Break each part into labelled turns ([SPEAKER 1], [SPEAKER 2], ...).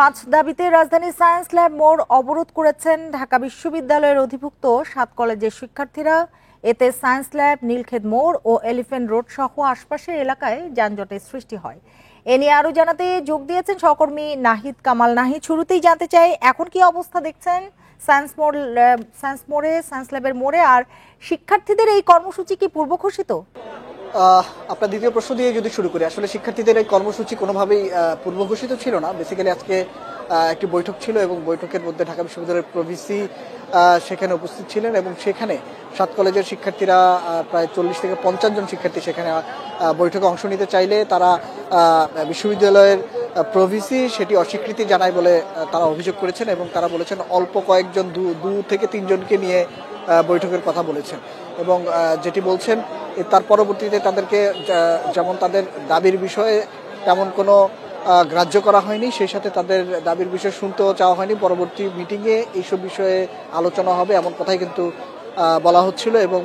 [SPEAKER 1] পাঁচ দাবিতে রাজধানীর সায়েন্স ল্যাব মোড় অবরোধ করেছেন ঢাকা বিশ্ববিদ্যালয়ের অধিভুক্ত ৭ কলেজের শিক্ষার্থীরা। এতে সায়েন্স ল্যাব, নীলক্ষেত মোড় ও এলিফ্যান্ট রোড সহ আশপাশের এলাকায় যানজটের সৃষ্টি হয়। এ নিয়ে আরো জানাতে যোগ দিয়েছেন সহকর্মী নাহিদ কামাল। নাহিদ, শুরুতেই জানতে চাই এখন কি অবস্থা দেখছেন সায়েন্স ল্যাবের মোড়ে, আর শিক্ষার্থীদের এই কর্মসূচি কি পূর্ব ঘোষিত?
[SPEAKER 2] আপনার দ্বিতীয় প্রশ্ন দিয়ে যদি শুরু করি, আসলে শিক্ষার্থীদের এই কর্মসূচি কোনোভাবেই পূর্ব ঘোষিত ছিল না। বেসিক্যালি আজকে একটি বৈঠক ছিল এবং বৈঠকের মধ্যে ঢাকা বিশ্ববিদ্যালয়ের প্রভিসি সেখানে উপস্থিত ছিলেন এবং সেখানে ৭ কলেজের শিক্ষার্থীরা প্রায় ৪০ থেকে ৫০ জন শিক্ষার্থী সেখানে বৈঠকে অংশ নিতে চাইলে তারা বিশ্ববিদ্যালয়ের প্রভিসি সেটি অস্বীকৃতি জানায় বলে তারা অভিযোগ করেছেন এবং তারা বলেছেন অল্প কয়েকজন ২ থেকে ৩ জনকে নিয়ে বৈঠকের কথা বলেছেন এবং যেটি বলছেন তার পরবর্তীতে তাদেরকে যেমন তাদের দাবির বিষয়ে তেমন কোনো গ্রাহ্য করা হয়নি, সেই সাথে তাদের দাবির বিষয়ে শুনতেও চাওয়া হয়নি। পরবর্তী মিটিংয়ে এইসব বিষয়ে আলোচনা হবে এমন কথাই কিন্তু বলা হচ্ছিল এবং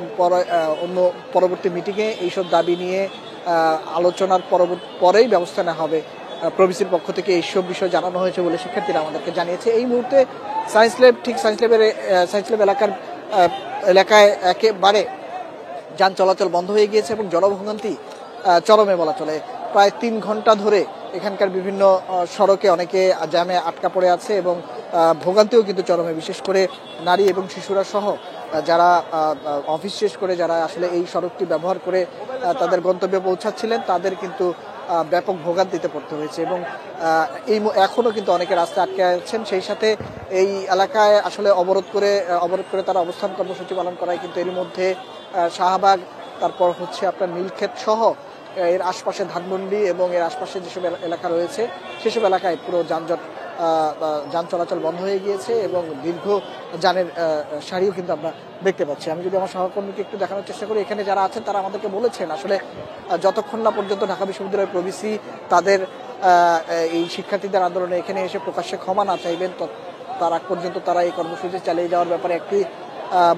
[SPEAKER 2] পরবর্তী মিটিংয়ে এইসব দাবি নিয়ে আলোচনার পরেই ব্যবস্থা নেওয়া হবে। প্রভিসির পক্ষ থেকে এইসব বিষয় জানানো হয়েছে বলে শিক্ষার্থীরা আমাদেরকে জানিয়েছে। এই মুহূর্তে সায়েন্স ল্যাব এলাকায় একেবারে যান চলাচল বন্ধ হয়ে গিয়েছে এবং জনভোগান্তি চরমে বলা চলে। প্রায় ৩ ঘন্টা ধরে এখানকার বিভিন্ন সড়কে অনেকে জ্যামে আটকা পড়ে আছে এবং ভোগান্তিও কিন্তু চরমে, বিশেষ করে নারী এবং শিশুরা সহ যারা অফিস শেষ করে যারা আসলে এই সড়কটি ব্যবহার করে তাদের গন্তব্যে পৌঁছাচ্ছিলেন তাদের কিন্তু ব্যাপক ভোগান্তিতে পড়তে হয়েছে এবং এখনও কিন্তু অনেকে রাস্তায় আটকে আছেন। সেই সাথে এই এলাকায় আসলে অবরোধ করে তারা অবস্থান কর্মসূচি পালন করায় কিন্তু এর মধ্যে শাহবাগ, তারপর হচ্ছে আপনার নীলক্ষেত সহ এর আশপাশে ধানমন্ডি এবং এর আশপাশে যেসব এলাকা রয়েছে সেসব এলাকায় পুরো যান চলাচল বন্ধ হয়ে গিয়েছে এবং দীর্ঘ যানের সারিও কিন্তু আমরা দেখতে পাচ্ছি। আমি যদি আমার সহকর্মীকে একটু দেখানোর চেষ্টা করি, এখানে যারা আছেন তারা আমাদেরকে বলেছেন আসলে যতক্ষণ না পর্যন্ত ঢাকা বিশ্ববিদ্যালয়ের প্রভিসি তাদের এই শিক্ষার্থীদের আন্দোলনে এখানে এসে প্রকাশ্যে ক্ষমা না চাইবেন তার আগ পর্যন্ত তারা এই কর্মসূচি চালিয়ে যাওয়ার ব্যাপারে একটি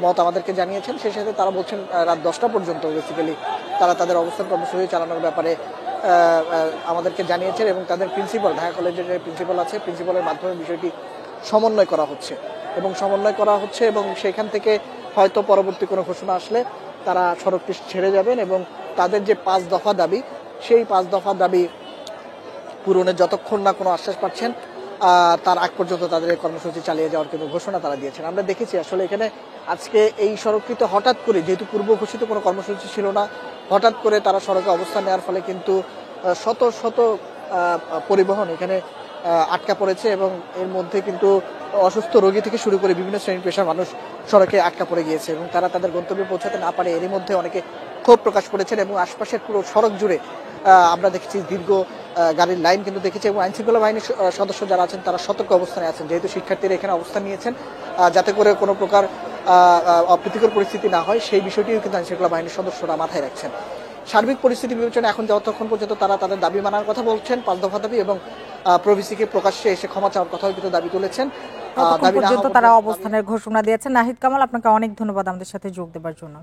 [SPEAKER 2] মত আমাদেরকে জানিয়েছেন। সেই সাথে তারা বলছেন রাত 10টা পর্যন্ত বেসিক্যালি তারা তাদের অবস্থান কর্মসূচি চালানোর ব্যাপারে আমাদেরকে জানিয়েছেন এবং তাদের প্রিন্সিপাল, ঢাকা কলেজের যে প্রিন্সিপাল আছে, প্রিন্সিপালের মাধ্যমে বিষয়টি সমন্বয় করা হচ্ছে এবং সেখান থেকে হয়তো পরবর্তী কোনো ঘোষণা আসলে তারা সড়কটি ছেড়ে যাবেন এবং তাদের যে 5 দফা দাবি সেই 5 দফা দাবি পূরণের যতক্ষণ না কোনো আশ্বাস পাচ্ছেন তার আগ পর্যন্ত তাদের এই কর্মসূচি চালিয়ে যাওয়ার কিন্তু ঘোষণা তারা দিয়েছেন। আমরা দেখেছি আসলে এখানে আজকে এই সড়কটিতে হঠাৎ করে, যেহেতু পূর্ব ঘোষিত কোনো কর্মসূচি ছিল না, হঠাৎ করে তারা সড়কে অবস্থান নেওয়ার ফলে কিন্তু শত শত পরিবহন এখানে আটকা পড়েছে এবং এর মধ্যে কিন্তু অসুস্থ রোগী থেকে শুরু করে বিভিন্ন শ্রেণী পেশার মানুষ সড়কে আটকা পড়ে গিয়েছে এবং তারা তাদের গন্তব্যে পৌঁছাতে না পারে এরই মধ্যে অনেকে ক্ষোভ প্রকাশ করেছেন এবং আশপাশের পুরো সড়ক জুড়ে আমরা দেখেছি দীর্ঘ গাড়ির লাইন কিন্তু দেখেছি এবং আইনশৃঙ্খলা বাহিনীর সদস্য যারা আছেন তারা সতর্ক অবস্থানে আছেন, যেহেতু শিক্ষার্থীরা এখানে অবস্থান নিয়েছেন যাতে করে কোনো প্রকার অপ্রীতিকর পরিস্থিতি না হয় সেই বিষয়টিও কিন্তু আইনশৃঙ্খলা বাহিনীর সদস্যরা মাথায় রাখছেন। সার্বিক পরিস্থিতি বিবেচনা এখন যতক্ষণ পর্যন্ত তারা তাদের দাবি মানার কথা বলছেন, 5 দফা দাবি, এবং প্রভিসিকে প্রকাশ্যে এসে ক্ষমা চাওয়ার কথাও কিন্তু দাবি তুলেছেন,
[SPEAKER 1] তারা অবস্থানের ঘোষণা দিয়েছেন। নাহিদ কামাল, আপনাকে অনেক ধন্যবাদ আমাদের সাথে যোগ দেওয়ার জন্য।